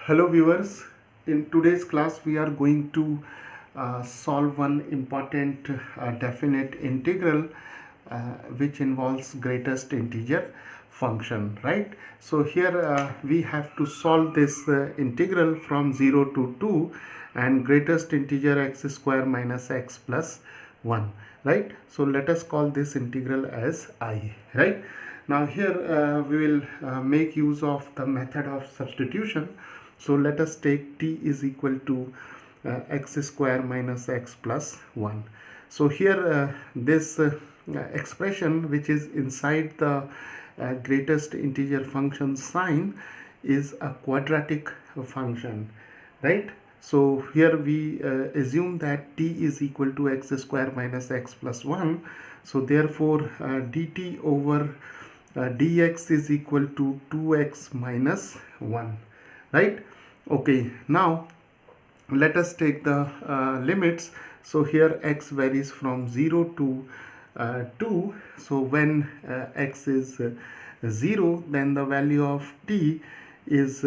Hello viewers, in today's class we are going to solve one important definite integral which involves greatest integer function, right? So here we have to solve this integral from 0 to 2 and greatest integer x square minus x plus 1, right? So let us call this integral as I, right? Now here we will make use of the method of substitution. So let us take t is equal to x square minus x plus 1. So here this expression which is inside the greatest integer function sign is a quadratic function, right? So here we assume that t is equal to x square minus x plus 1. So therefore dt over dx is equal to 2x minus 1, right? Okay, now let us take the limits. So here x varies from 0 to 2. So when x is 0, then the value of t is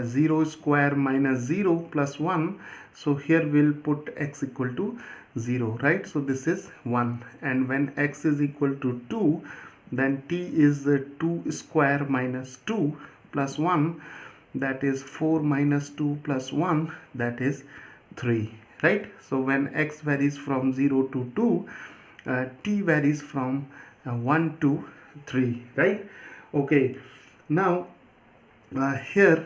0 square minus 0 plus 1. So here we'll put x equal to 0, right? So this is 1. And when x is equal to 2, then t is 2 square minus 2 plus 1, that is 4 minus 2 plus 1, that is 3, right? So when x varies from 0 to 2, t varies from 1 to 3, right? Okay, now here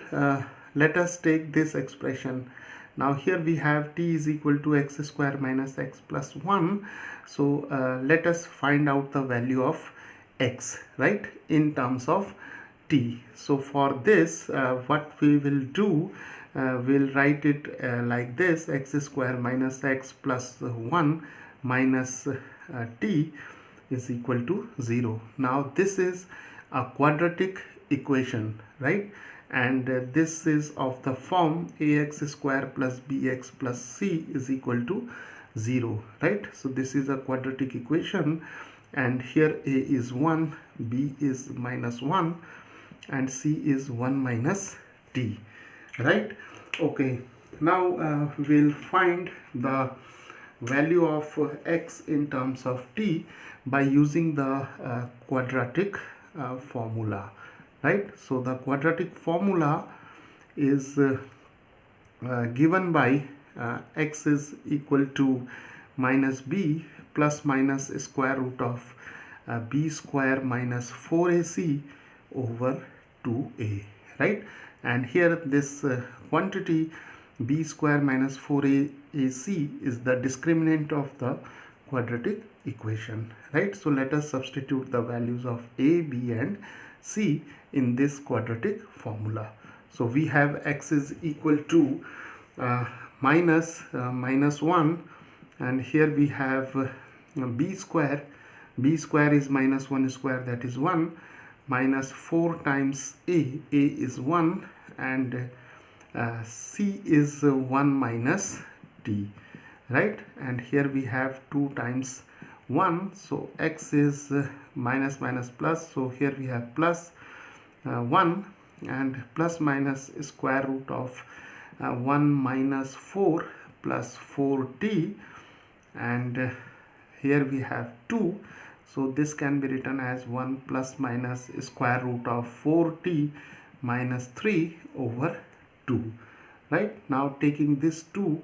let us take this expression. Now here we have t is equal to x square minus x plus 1. So let us find out the value of x, right, in terms of t. So for this what we will do, we'll write it like this: x square minus x plus 1 minus t is equal to 0. Now this is a quadratic equation, right? And this is of the form ax square plus bx plus c is equal to 0, right? So this is a quadratic equation, and here a is 1, b is minus 1, and c is 1 minus t, right? Okay, now we'll find the value of x in terms of t by using the quadratic formula, right? So the quadratic formula is given by x is equal to minus b plus minus square root of b square minus 4ac over 2a, right? And here this quantity b square minus 4ac is the discriminant of the quadratic equation, right? So let us substitute the values of a, b and c in this quadratic formula. So we have x is equal to minus 1, and here we have b square is minus 1 square, that is 1, minus 4 times a is 1, and c is 1 minus t, right? And here we have 2 times 1, so x is minus minus plus, so here we have plus 1, and plus minus square root of 1 minus 4 plus 4t, and here we have 2, so this can be written as 1 plus minus square root of 4t minus 3 over 2, right? Now taking this 2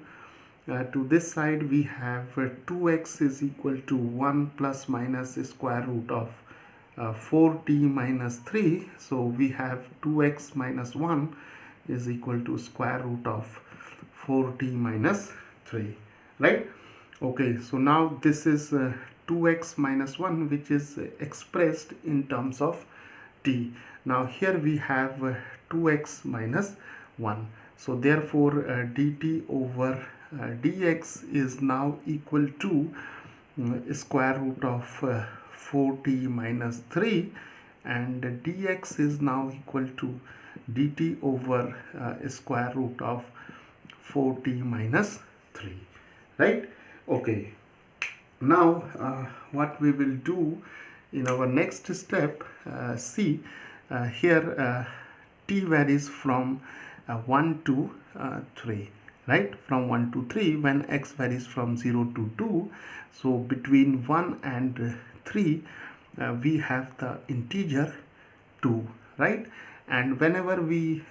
to this side, we have 2x is equal to 1 plus minus square root of 4t minus 3. So we have 2x minus 1 is equal to square root of 4t minus 3, right? Okay, so now this is 2x minus 1, which is expressed in terms of t. Now here we have 2x minus 1. So therefore dt over dx is now equal to square root of 4t minus 3, and dx is now equal to dt over square root of 4t minus 3, right? Okay, now what we will do in our next step, see here t varies from 1 to 3, right? From 1 to 3 when x varies from 0 to 2. So between 1 and 3 we have the integer 2, right? And whenever we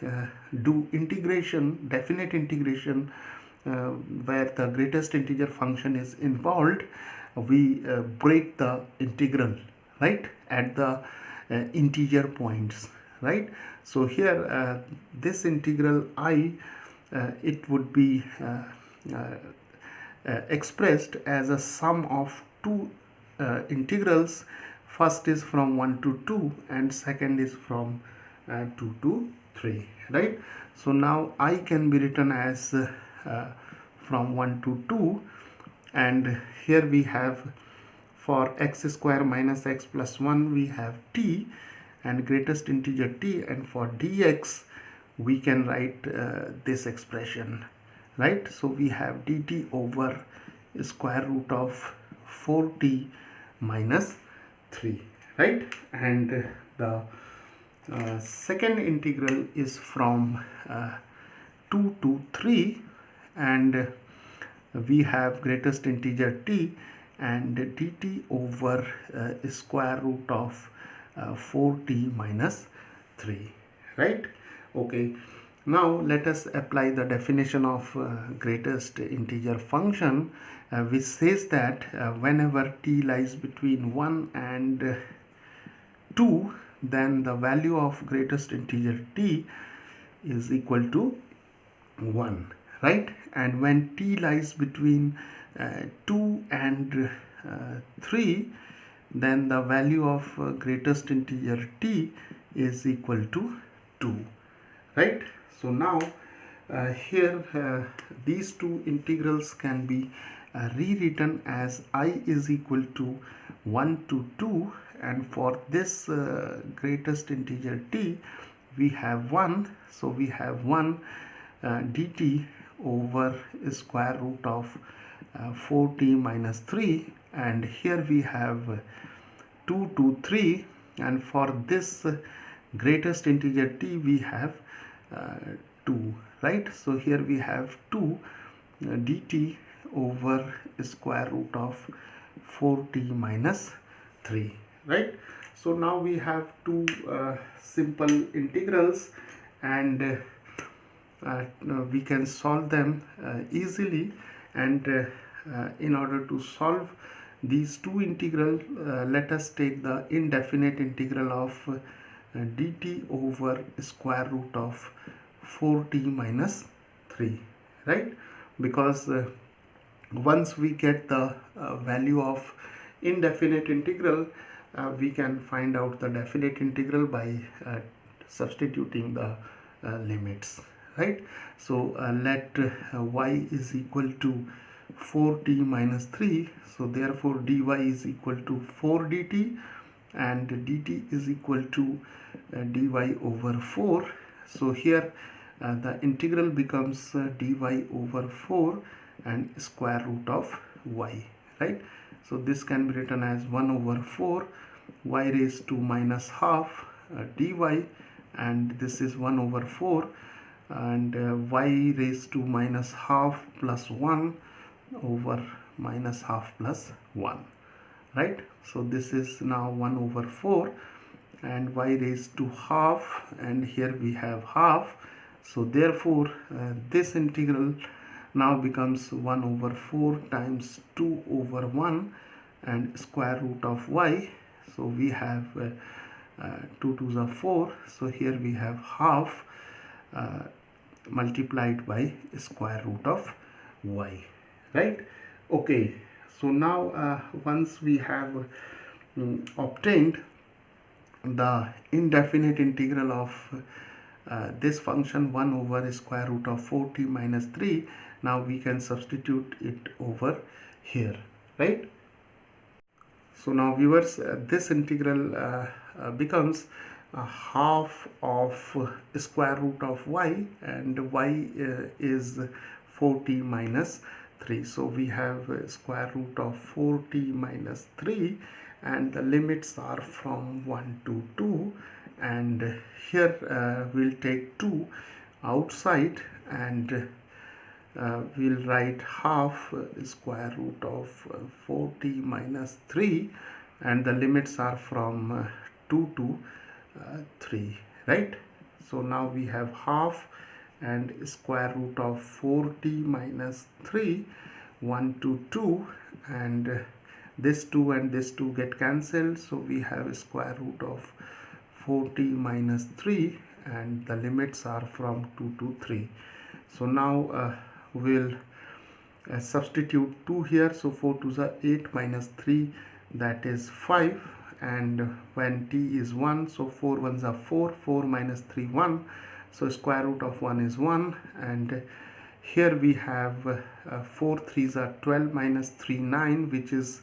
do integration, definite integration, where the greatest integer function is involved, we break the integral, right, at the integer points, right? So here this integral I, it would be expressed as a sum of two integrals. First is from 1 to 2 and second is from 2 to 3, right? So now I can be written as from 1 to 2, and here we have for x square minus x plus 1 we have t and greatest integer t, and for dx we can write this expression, right? So we have dt over square root of 4t minus 3, right? And the second integral is from 2 to 3, and we have greatest integer t and dt over square root of 4t minus 3, right? Okay, now let us apply the definition of greatest integer function, which says that whenever t lies between 1 and 2, then the value of greatest integer t is equal to 1, right? And when t lies between 2 and 3, then the value of greatest integer t is equal to 2, right? So now here these two integrals can be rewritten as I is equal to 1 to 2, and for this greatest integer t we have 1, so we have 1 dt over square root of 4t minus 3, and here we have 2 to 3, and for this greatest integer t we have 2, right? So here we have 2 dt over square root of 4t minus 3, right? So now we have two simple integrals, and we can solve them easily. And in order to solve these two integrals, let us take the indefinite integral of dt over square root of 4t minus 3, right? Because once we get the value of indefinite integral, we can find out the definite integral by substituting the limits, right? So let y is equal to 4t minus 3, so therefore dy is equal to 4 dt, and dt is equal to dy over 4. So here the integral becomes dy over 4 and square root of y, right? So this can be written as 1 over 4 y raised to minus half dy, and this is 1 over 4 and y raised to minus half plus 1 over minus half plus 1, right? So this is now 1 over 4 and y raised to half, and here we have half. So therefore this integral now becomes 1 over 4 times 2 over 1 and square root of y. So we have 2 to the 4, so here we have half multiplied by square root of y, right? Okay, so now once we have obtained the indefinite integral of this function 1 over square root of 4t minus 3, now we can substitute it over here, right? So now viewers, this integral becomes half of square root of y, and y is 4t minus 3. So we have square root of 4t minus 3, and the limits are from 1 to 2, and here we'll take 2 outside, and we'll write half square root of 4t minus 3, and the limits are from 2 to 3, right? So now we have half and square root of 4t minus 3, 1 to 2, and this 2 and this 2 get cancelled, so we have square root of 4t minus 3, and the limits are from 2 to 3. So now we'll substitute 2 here, so 4 to the 8 minus 3, that is 5, and when t is 1, so 4 ones are 4, 4 minus 3 1, so square root of 1 is 1, and here we have 4 3s are 12 minus 3 9, which is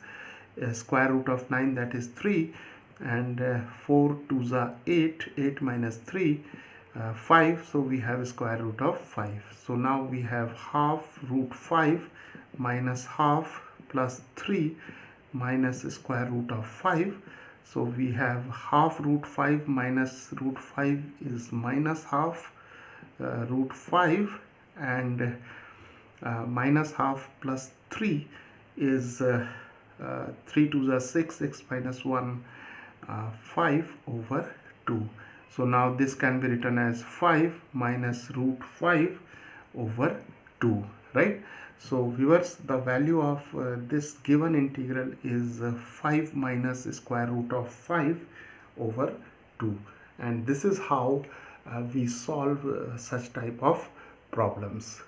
square root of 9, that is 3, and 4 2s are 8, 8 minus 3 5, so we have square root of 5. So now we have half root 5 minus half plus 3 minus square root of 5. So we have half root 5 minus root 5 is minus half root 5, and minus half plus 3 is 3 to the 6, 6 minus 1, 5 over 2. So now this can be written as 5 minus root 5 over 2, right? So viewers, the value of this given integral is 5 minus square root of 5 over 2, and this is how we solve such type of problems.